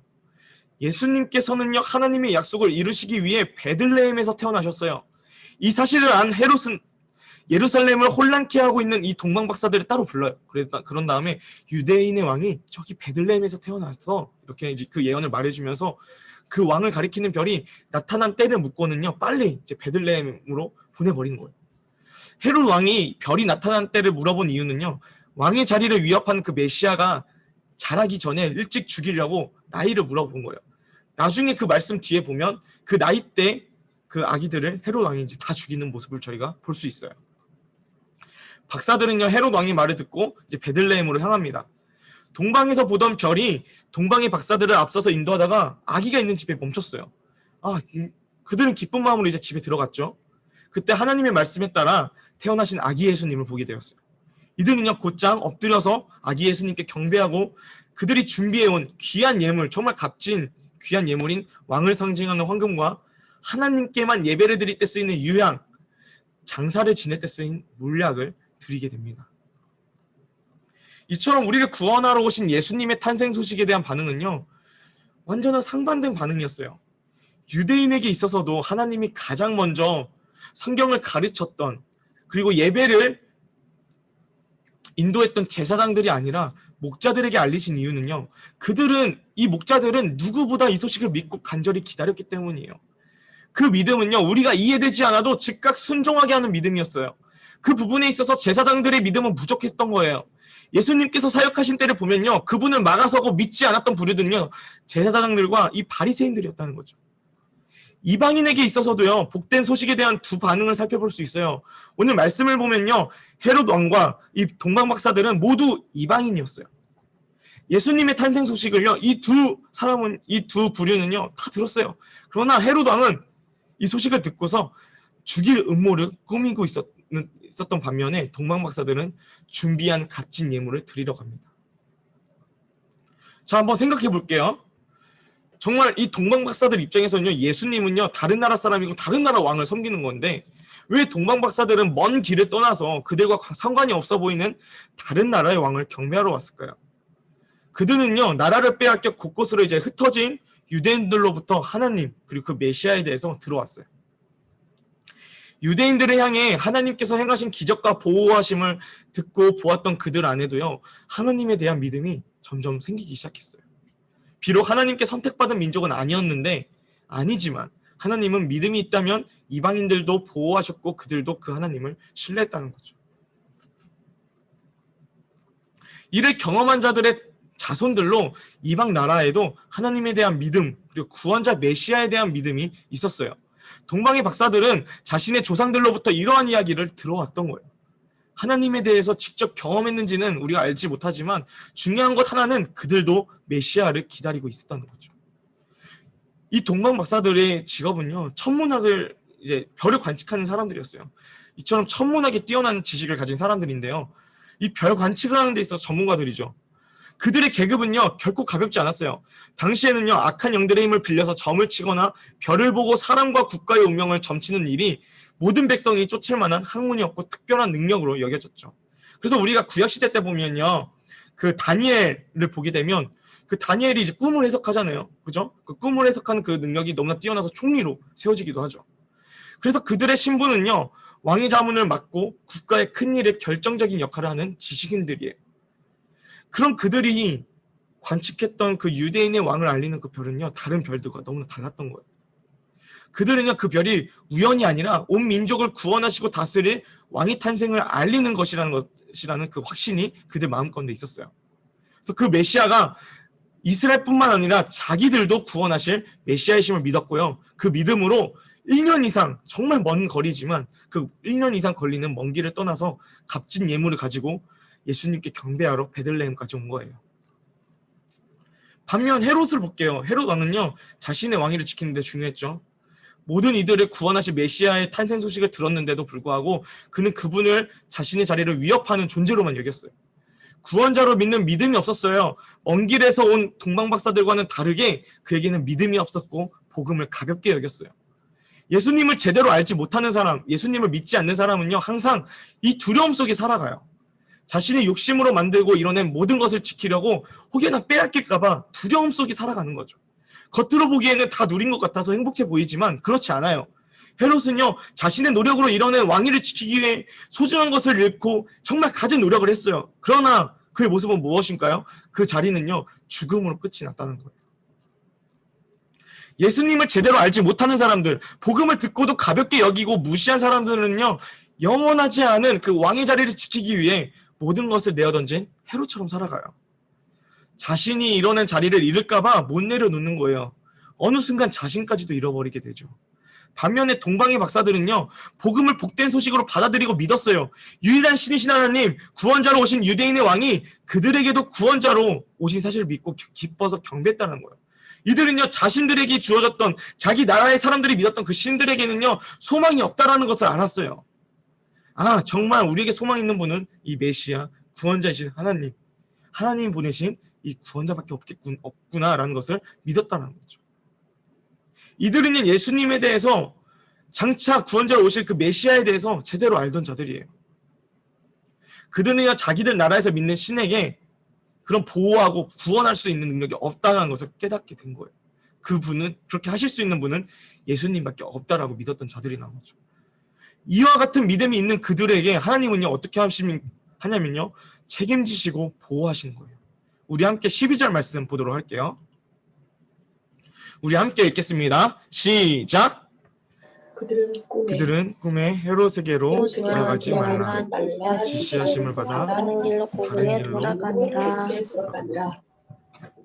예수님께서는요, 하나님의 약속을 이루시기 위해 베들레헴에서 태어나셨어요. 이 사실을 안 헤롯은 예루살렘을 혼란케 하고 있는 이 동방 박사들을 따로 불러요. 그런 다음에 유대인의 왕이 저기 베들레헴에서 태어났어, 이렇게 이제 그 예언을 말해주면서 그 왕을 가리키는 별이 나타난 때를 묻고는요, 빨리 이제 베들레헴으로 보내버린 거예요. 헤롯 왕이 별이 나타난 때를 물어본 이유는요, 왕의 자리를 위협한 그 메시아가 자라기 전에 일찍 죽이려고 나이를 물어본 거예요. 나중에 그 말씀 뒤에 보면 그 나이 때 그 아기들을 헤롯 왕이 이제 다 죽이는 모습을 저희가 볼 수 있어요. 박사들은요, 헤롯 왕의 말을 듣고 이제 베들레헴으로 향합니다. 동방에서 보던 별이 동방의 박사들을 앞서서 인도하다가 아기가 있는 집에 멈췄어요. 그들은 기쁜 마음으로 이제 집에 들어갔죠. 그때 하나님의 말씀에 따라 태어나신 아기 예수님을 보게 되었어요. 이들은요, 곧장 엎드려서 아기 예수님께 경배하고 그들이 준비해온 귀한 예물, 정말 값진 귀한 예물인 왕을 상징하는 황금과 하나님께만 예배를 드릴 때 쓰이는 유향, 장사를 지낼 때 쓰인 물약을 드리게 됩니다. 이처럼 우리를 구원하러 오신 예수님의 탄생 소식에 대한 반응은요, 완전한 상반된 반응이었어요. 유대인에게 있어서도 하나님이 가장 먼저 성경을 가르쳤던, 그리고 예배를 인도했던 제사장들이 아니라 목자들에게 알리신 이유는요, 이 목자들은 누구보다 이 소식을 믿고 간절히 기다렸기 때문이에요. 그 믿음은요, 우리가 이해되지 않아도 즉각 순종하게 하는 믿음이었어요. 그 부분에 있어서 제사장들의 믿음은 부족했던 거예요. 예수님께서 사역하신 때를 보면요, 그분을 막아서고 믿지 않았던 부류들은요, 제사장들과 이 바리새인들이었다는 거죠. 이방인에게 있어서도요, 복된 소식에 대한 두 반응을 살펴볼 수 있어요. 오늘 말씀을 보면요, 헤롯 왕과 이 동방 박사들은 모두 이방인이었어요. 예수님의 탄생 소식을요, 이 두 부류는요 다 들었어요. 그러나 헤롯 왕은 이 소식을 듣고서 죽일 음모를 꾸미고 있었던 반면에 동방 박사들은 준비한 값진 예물을 드리러 갑니다. 자, 한번 생각해 볼게요. 정말 이 동방 박사들 입장에서는요, 예수님은요 다른 나라 사람이고 다른 나라 왕을 섬기는 건데, 왜 동방 박사들은 먼 길을 떠나서 그들과 상관이 없어 보이는 다른 나라의 왕을 경배하러 왔을까요? 그들은요, 나라를 빼앗겨 곳곳으로 이제 흩어진 유대인들로부터 하나님, 그리고 그 메시아에 대해서 들어왔어요. 유대인들을 향해 하나님께서 행하신 기적과 보호하심을 듣고 보았던 그들 안에도요, 하나님에 대한 믿음이 점점 생기기 시작했어요. 비록 하나님께 선택받은 민족은 아니지만 하나님은 믿음이 있다면 이방인들도 보호하셨고 그들도 그 하나님을 신뢰했다는 거죠. 이를 경험한 자들의 자손들로 이방 나라에도 하나님에 대한 믿음, 그리고 구원자 메시아에 대한 믿음이 있었어요. 동방의 박사들은 자신의 조상들로부터 이러한 이야기를 들어왔던 거예요. 하나님에 대해서 직접 경험했는지는 우리가 알지 못하지만 중요한 것 하나는 그들도 메시아를 기다리고 있었다는 거죠. 이 동방 박사들의 직업은요, 천문학을 이제 별을 관측하는 사람들이었어요. 이처럼 천문학에 뛰어난 지식을 가진 사람들인데요, 이 별 관측을 하는 데 있어서 전문가들이죠. 그들의 계급은요 결코 가볍지 않았어요. 당시에는요, 악한 영들의 힘을 빌려서 점을 치거나 별을 보고 사람과 국가의 운명을 점치는 일이 모든 백성이 쫓을 만한 학문이었고 특별한 능력으로 여겨졌죠. 그래서 우리가 구약시대 때 보면요, 그 다니엘을 보게 되면 그 다니엘이 이제 꿈을 해석하잖아요. 그죠? 그 꿈을 해석하는 그 능력이 너무나 뛰어나서 총리로 세워지기도 하죠. 그래서 그들의 신분은요, 왕의 자문을 맡고 국가의 큰 일에 결정적인 역할을 하는 지식인들이에요. 그럼 그들이 관측했던 그 유대인의 왕을 알리는 그 별은요, 다른 별들과 너무나 달랐던 거예요. 그들은요, 그 별이 우연이 아니라 온 민족을 구원하시고 다스릴 왕의 탄생을 알리는 것이라는 그 확신이 그들 마음가운데 있었어요. 그래서 그 메시아가 이스라엘뿐만 아니라 자기들도 구원하실 메시아의 심을 믿었고요. 그 믿음으로 1년 이상, 정말 먼 거리지만 그 1년 이상 걸리는 먼 길을 떠나서 값진 예물을 가지고 예수님께 경배하러 베들레헴까지 온 거예요. 반면 헤롯을 볼게요. 헤롯 왕은요, 자신의 왕위를 지키는 데 중요했죠. 모든 이들을 구원하실 메시아의 탄생 소식을 들었는데도 불구하고 그는 그분을 자신의 자리를 위협하는 존재로만 여겼어요. 구원자로 믿는 믿음이 없었어요. 먼 길에서 온 동방 박사들과는 다르게 그에게는 믿음이 없었고 복음을 가볍게 여겼어요. 예수님을 제대로 알지 못하는 사람, 예수님을 믿지 않는 사람은요, 항상 이 두려움 속에 살아가요. 자신의 욕심으로 만들고 이뤄낸 모든 것을 지키려고 혹여나 빼앗길까봐 두려움 속에 살아가는 거죠. 겉으로 보기에는 다 누린 것 같아서 행복해 보이지만 그렇지 않아요. 헤롯은요, 자신의 노력으로 이뤄낸 왕위를 지키기 위해 소중한 것을 잃고 정말 갖은 노력을 했어요. 그러나 그의 모습은 무엇인가요? 그 자리는요, 죽음으로 끝이 났다는 거예요. 예수님을 제대로 알지 못하는 사람들, 복음을 듣고도 가볍게 여기고 무시한 사람들은요, 영원하지 않은 그 왕의 자리를 지키기 위해 모든 것을 내어던진 헤롯처럼 살아가요. 자신이 이뤄낸 자리를 잃을까봐 못 내려놓는 거예요. 어느 순간 자신까지도 잃어버리게 되죠. 반면에 동방의 박사들은요, 복음을 복된 소식으로 받아들이고 믿었어요. 유일한 신이신 하나님, 구원자로 오신 유대인의 왕이 그들에게도 구원자로 오신 사실을 믿고 기뻐서 경배했다는 거예요. 이들은요, 자신들에게 주어졌던 자기 나라의 사람들이 믿었던 그 신들에게는요, 소망이 없다라는 것을 알았어요. 아, 정말 우리에게 소망 있는 분은 이 메시아, 구원자이신 하나님, 하나님 보내신 이 구원자밖에 없구나라는 것을 믿었다는 거죠. 이들은 예수님에 대해서, 장차 구원자로 오실 그 메시아에 대해서 제대로 알던 자들이에요. 그들은요, 자기들 나라에서 믿는 신에게 그런 보호하고 구원할 수 있는 능력이 없다는 것을 깨닫게 된 거예요. 그분은, 그렇게 하실 수 있는 분은 예수님밖에 없다라고 믿었던 자들이라는 거죠. 이와 같은 믿음이 있는 그들에게 하나님은요 어떻게 하냐면요 책임지시고 보호하시는 거예요. 우리 함께 12절 말씀 보도록 할게요. 우리 함께 읽겠습니다. 시작. 그들은 꿈에 헤롯에게로 돌아가지 말라 지시하심을 받아 다른 길로 고국에 돌아가니라.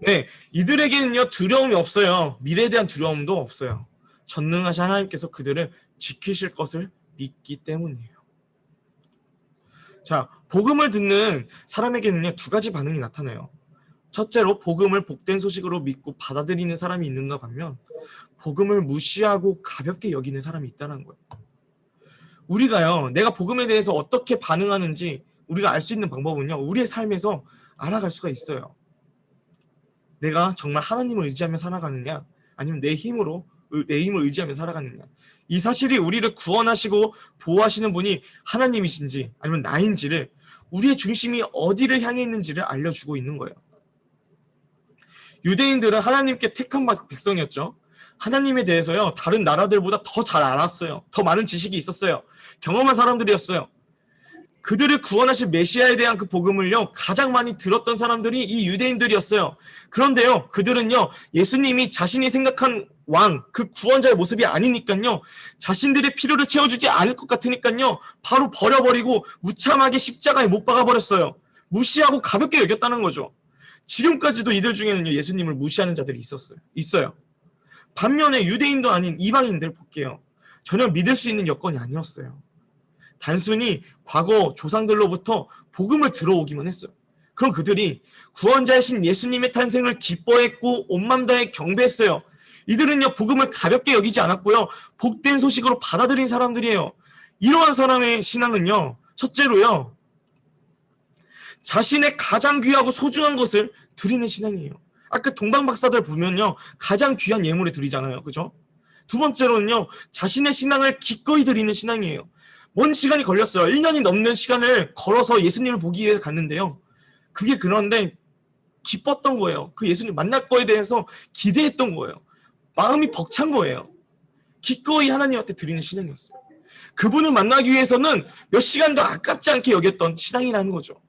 네, 이들에게는요 두려움이 없어요. 미래에 대한 두려움도 없어요. 전능하신 하나님께서 그들을 지키실 것을 믿기 때문이에요. 자, 복음을 듣는 사람에게는요 두 가지 반응이 나타나요. 첫째로 복음을 복된 소식으로 믿고 받아들이는 사람이 있는가 반면 복음을 무시하고 가볍게 여기는 사람이 있다는 거예요. 우리가요 내가 복음에 대해서 어떻게 반응하는지 우리가 알 수 있는 방법은요 우리의 삶에서 알아갈 수가 있어요. 내가 정말 하나님을 의지하며 살아가느냐 아니면 내 힘을 의지하며 살아가느냐, 이 사실이 우리를 구원하시고 보호하시는 분이 하나님이신지 아니면 나인지를, 우리의 중심이 어디를 향해 있는지를 알려주고 있는 거예요. 유대인들은 하나님께 택한 백성이었죠. 하나님에 대해서요 다른 나라들보다 더 잘 알았어요. 더 많은 지식이 있었어요. 경험한 사람들이었어요. 그들을 구원하실 메시아에 대한 그 복음을요 가장 많이 들었던 사람들이 이 유대인들이었어요. 그런데요 그들은요 예수님이 자신이 생각한 왕, 그 구원자의 모습이 아니니까요 자신들의 필요를 채워주지 않을 것 같으니까요 바로 버려버리고 무참하게 십자가에 못 박아버렸어요. 무시하고 가볍게 여겼다는 거죠. 지금까지도 이들 중에는요 예수님을 무시하는 자들이 있어요. 반면에 유대인도 아닌 이방인들 볼게요. 전혀 믿을 수 있는 여건이 아니었어요. 단순히 과거 조상들로부터 복음을 들어오기만 했어요. 그럼 그들이 구원자이신 예수님의 탄생을 기뻐했고 온 맘 다해 경배했어요. 이들은요 복음을 가볍게 여기지 않았고요 복된 소식으로 받아들인 사람들이에요. 이러한 사람의 신앙은요 첫째로요 자신의 가장 귀하고 소중한 것을 드리는 신앙이에요. 아까 동방박사들 보면요 가장 귀한 예물을 드리잖아요. 그죠? 두 번째로는요 자신의 신앙을 기꺼이 드리는 신앙이에요. 먼 시간이 걸렸어요. 1년이 넘는 시간을 걸어서 예수님을 보기 위해서 갔는데요. 그게 그런데 기뻤던 거예요. 그 예수님 만날 거에 대해서 기대했던 거예요. 마음이 벅찬 거예요. 기꺼이 하나님한테 드리는 신앙이었어요. 그분을 만나기 위해서는 몇 시간도 아깝지 않게 여겼던 신앙이라는 거죠.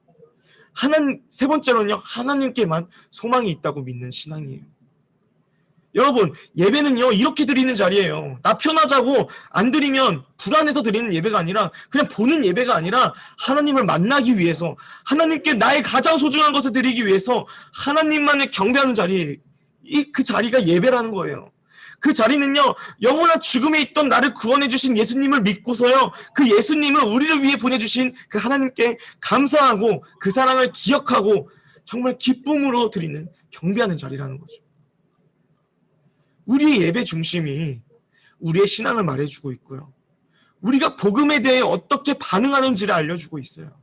세 번째로는요 하나님께만 소망이 있다고 믿는 신앙이에요. 여러분 예배는요 이렇게 드리는 자리예요. 나 편하자고 안 드리면 불안해서 드리는 예배가 아니라, 그냥 보는 예배가 아니라 하나님을 만나기 위해서, 하나님께 나의 가장 소중한 것을 드리기 위해서 하나님만을 경배하는 자리예요. 그 자리가 예배라는 거예요. 그 자리는요 영원한 죽음에 있던 나를 구원해 주신 예수님을 믿고서요 그 예수님을 우리를 위해 보내주신 그 하나님께 감사하고 그 사랑을 기억하고 정말 기쁨으로 드리는, 경배하는 자리라는 거죠. 우리의 예배 중심이 우리의 신앙을 말해주고 있고요 우리가 복음에 대해 어떻게 반응하는지를 알려주고 있어요.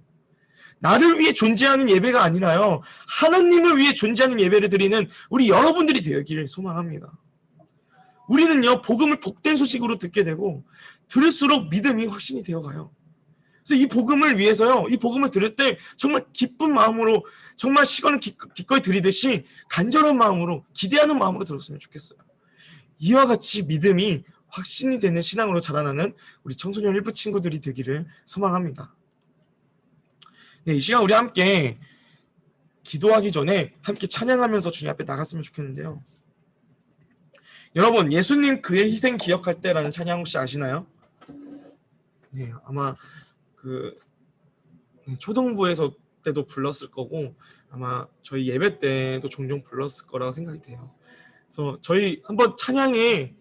나를 위해 존재하는 예배가 아니라요 하나님을 위해 존재하는 예배를 드리는 우리 여러분들이 되기를 소망합니다. 우리는요 복음을 복된 소식으로 듣게 되고 들을수록 믿음이 확신이 되어가요. 그래서 이 복음을 위해서요 이 복음을 들을 때 정말 기쁜 마음으로, 정말 시간을 기꺼이 드리듯이 간절한 마음으로, 기대하는 마음으로 들었으면 좋겠어요. 이와 같이 믿음이 확신이 되는 신앙으로 자라나는 우리 청소년 일부 친구들이 되기를 소망합니다. 네, 이 시간 우리 함께 기도하기 전에 함께 찬양하면서 주님 앞에 나갔으면 좋겠는데요. 여러분, 예수님 그의 희생 기억할 때라는 찬양 혹시 아시나요? 네, 아마 초등부에서 때도 불렀을 거고 아마 저희 예배 때도 종종 불렀을 거라고 생각이 돼요. 그래서 저희 한번 찬양의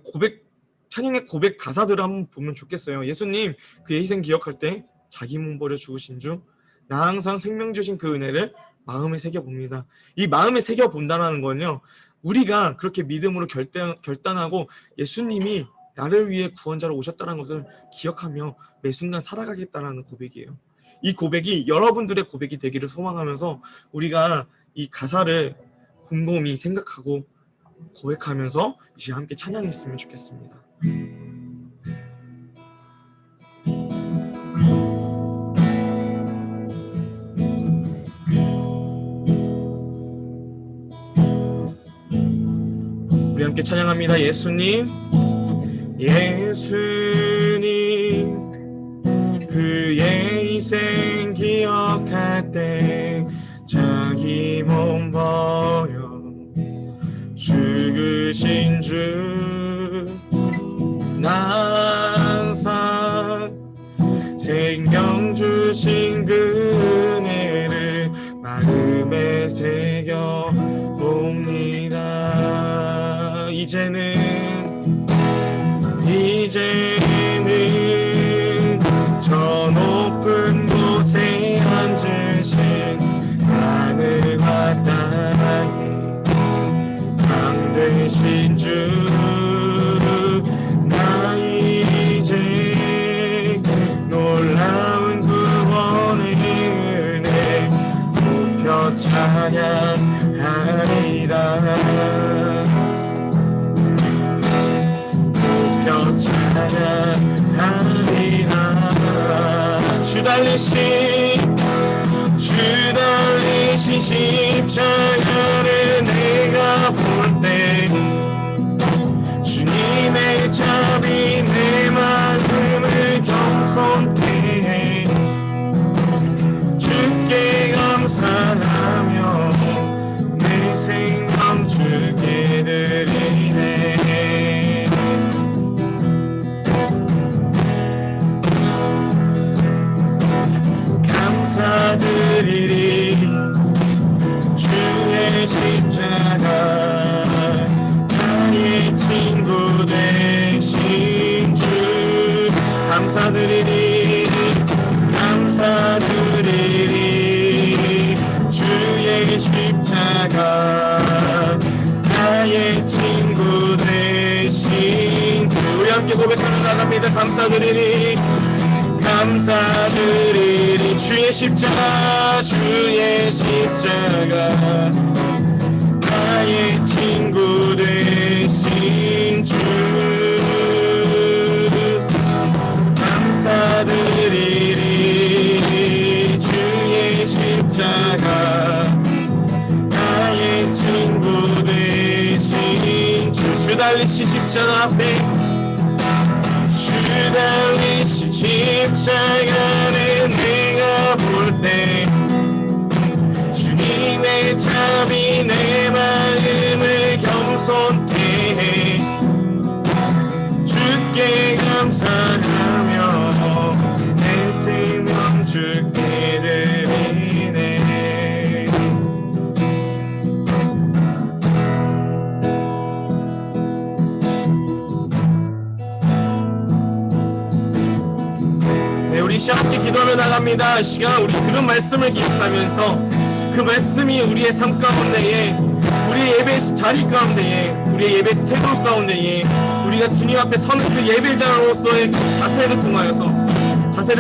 고백 가사들을 한번 보면 좋겠어요. 예수님 그의 희생 기억할 때 자기 몸 버려 죽으신 중 나 항상 생명 주신 그 은혜를 마음에 새겨봅니다. 이 마음에 새겨본다는 건요 우리가 그렇게 믿음으로 결단하고 예수님이 나를 위해 구원자로 오셨다는 것을 기억하며 매 순간 살아가겠다는 고백이에요. 이 고백이 여러분들의 고백이 되기를 소망하면서 우리가 이 가사를 곰곰이 생각하고 고백하면서 이제 함께 찬양했으면 좋겠습니다. 함께 찬양합니다. 예수님, 예수님, 그의 희생 기억할 때 자기 몸 버려 죽으신 주, 항상 생명 주신 그 은혜를 마음에 새겨 봅니다. 이제는 저 높은 곳에 앉으신 하늘과 땅에 강 되신 주, 나 이제 놀라운 구원의 은혜 높여 찬양하리라. 높여 찬양하리라. 주 달리신 십자가를 내가 볼 때 주님의 자비 내 마음을 겸손케 해 주께 감사하며 내 생명 주께 드리네. 감사드리리 주의 십자가 나의 친구 되신 주. 감사드리리 주의 십자가 나의 친구 되신 주. 우리 함께 고백하며 나갑니다. 감사드리리 주의 십자가 나의 친구 되신 주. 감사드리리 주의 십자가 나의 친구 되신 주. 주 달리신 십자가 앞에 달리신 십자가를 내가 볼 때 주님의 자비 내 마음을 겸손케 해 주께 감사하며 내 생명 주께 드리네. 우리 시간 함께 기도하며 나갑니다. 이 시간 우리 들은 말씀을 기억하면서 그 말씀이 우리의 삶 가운데에, 우리의 예배 자리 가운데에, 우리의 예배 태도 가운데에 우리가 주님 앞에 서는 그 예배자로서의 자세를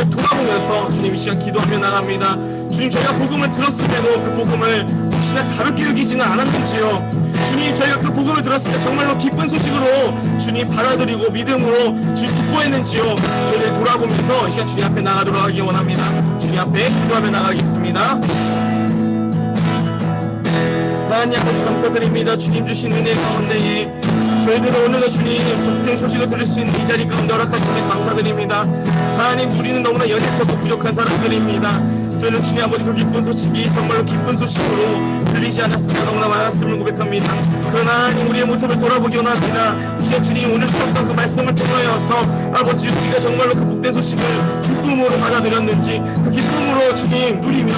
돌아보면서 주님 이 시간 기도하며 나갑니다. 주님, 저희가 복음을 들었음에도 그 복음을 혹시나 가볍게 여기지는 않았는지요. 주님, 저희가 그 복음을 들었을 때 정말로 기쁜 소식으로 주님 받아들이고 믿음으로 주님 기뻐했는지요. 저희를 돌아보면서 이 시간 주님 앞에 나가도록 하기 원합니다. 주님 앞에 기도하며 나가겠습니다. 하나님 아버지 감사드립니다. 주님 주신 은혜 가운데에 저희들은 오늘도 주님 복된 소식을 들을 수 있는 이 자리 가운데 허락하시니 감사드립니다. 하나님, 우리는 너무나 연약하고 부족한 사람들입니다. 저희는 주님 아버지 그 기쁜 소식이 정말로 기쁜 소식으로 들리지 않았으면 너무나 많았음을 고백합니다. 그러나 하나님, 우리의 모습을 돌아보기 원합니다. 이 시간 주님 오늘 들었던 그 말씀을 통하여서 아버지 우리가 정말로 그 복된 소식을 기쁨으로 받아들였는지, 그 기쁨으로 주님 누리며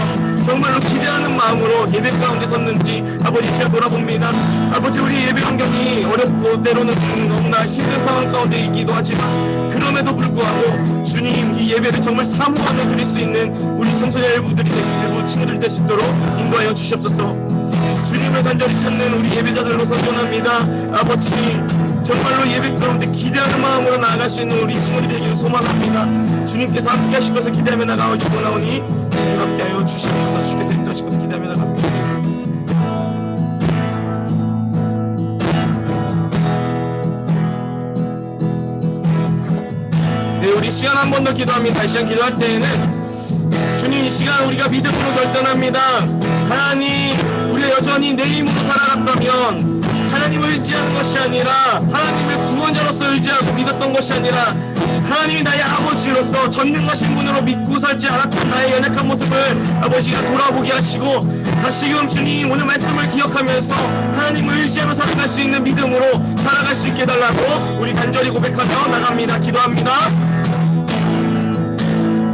정말로 기대하는 마음으로 예배 가운데 섰는지 아버지 제가 돌아봅니다. 아버지, 우리 예배 환경이 어렵고 때로는 너무나 힘든 상황 가운데이기도 하지만 그럼에도 불구하고 주님 이 예배를 정말 사모하며 드릴 수 있는 우리 청소년 일부 친구들 될 수 있도록 인도하여 주시옵소서. 주님을 간절히 찾는 우리 예배자들로 선전합니다. 아버지, 정말로 예배 가운데 기대하는 마음으로 나아갈 수 있는 우리 친구들이 되기를 소망합니다. 주님께서 함께 하실 것을 기대하며 나가오시고 나오니 주님 함께 하여 주시옵소서. 주께서 인도하실 것을 기대하며 나갑니다. 네, 우리 시간 한 번 더 기도합니다. 이 시간 기도할 때에는 주님, 이 시간 우리가 믿음으로 결단합니다. 하나님, 우리가 여전히 내 힘으로 살아갔다면, 하나님 하나님을 의지하는 것이 아니라 하나님을 구원자로서 의지하고 믿었던 것이 아니라 하나님이 나의 아버지로서 전능하신 분으로 믿고 살지 않았던 나의 연약한 모습을 아버지가 돌아보게 하시고 다시금 주님 오늘 말씀을 기억하면서 하나님을 의지하며 살아갈 수 있는 믿음으로 살아갈 수 있게 해달라고 우리 간절히 고백하며 나갑니다. 기도합니다.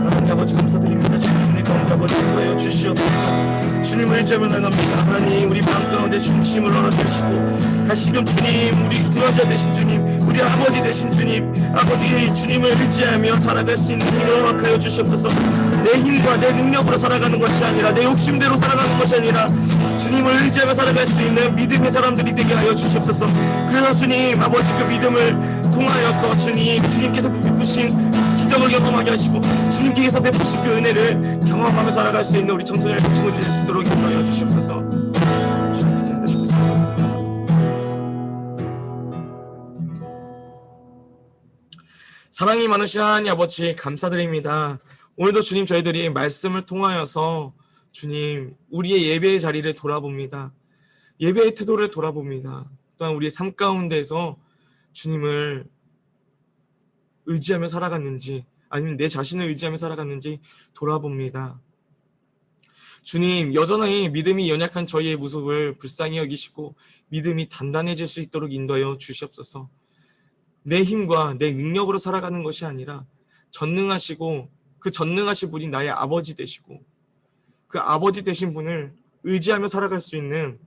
하나님 아버지 감사드립니다. 주님의 가운데 아버지 인도하여 주시옵소서. 주님을 의지하며 나갑니다. 하나님 우리 마음 가운데 중심을 얻어주시고 다시금 주님 우리 구원자 되신 주님 우리 아버지 되신 주님 아버지 주님을 의지하며 살아갈 수 있는 힘을 허락하여 주시옵소서. 내 힘과 내 능력으로 살아가는 것이 아니라 내 욕심대로 살아가는 것이 아니라 주님을 의지하며 살아갈 수 있는 믿음의 사람들이 되게 하여 주시옵소서. 그래서 주님 아버지 그 믿음을 통하여서 주님께서 베푸신 기적을 경험하게 하시고 주님께서 베푸신 그 은혜를 경험하며 살아갈 수 있는 우리 청소년 친구들이 될 수 있도록 인도하여 주시옵소서. 주님께서 인도하시옵소서. 사랑이 많으신 하나님 아버지 감사드립니다. 오늘도 주님 저희들이 말씀을 통하여서 주님 우리의 예배의 자리를 돌아봅니다. 예배의 태도를 돌아봅니다. 또한 우리의 삶 가운데에서 주님을 의지하며 살아갔는지 아니면 내 자신을 의지하며 살아갔는지 돌아봅니다. 주님 여전히 믿음이 연약한 저희의 모습을 불쌍히 여기시고 믿음이 단단해질 수 있도록 인도하여 주시옵소서. 내 힘과 내 능력으로 살아가는 것이 아니라 전능하시고 그 전능하신 분이 나의 아버지 되시고 그 아버지 되신 분을 의지하며 살아갈 수 있는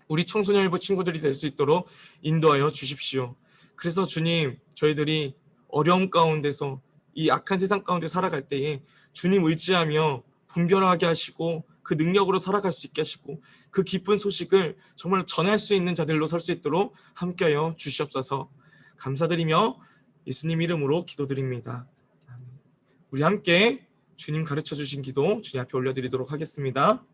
우리 청소년 일부 친구들이 될 수 있도록 인도하여 주십시오. 그래서 주님 저희들이 어려움 가운데서 이 악한 세상 가운데 살아갈 때에 주님 의지하며 분별하게 하시고 그 능력으로 살아갈 수 있게 하시고 그 기쁜 소식을 정말 전할 수 있는 자들로 설 수 있도록 함께하여 주시옵소서. 감사드리며 예수님 이름으로 기도드립니다. 우리 함께 주님 가르쳐 주신 기도 주님 앞에 올려드리도록 하겠습니다.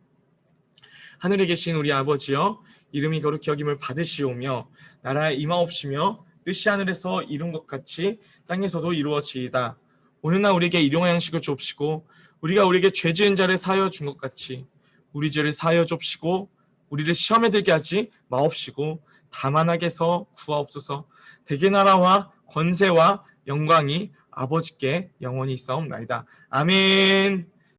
하늘에 계신 우리 아버지여 이름이 거룩히 여김을 받으시오며 나라에 임하옵시며 뜻이 하늘에서 이룬 것 같이 땅에서도 이루어지이다. 오늘날 우리에게 일용할 양식을 주옵시고 우리가 우리에게 죄 지은 자를 사하여 준 것 같이 우리 죄를 사하여 줍시고 우리를 시험에 들게 하지 마옵시고 다만 악에서 구하옵소서. 대개 나라와 권세와 영광이 아버지께 영원히 있사옵나이다. 아멘.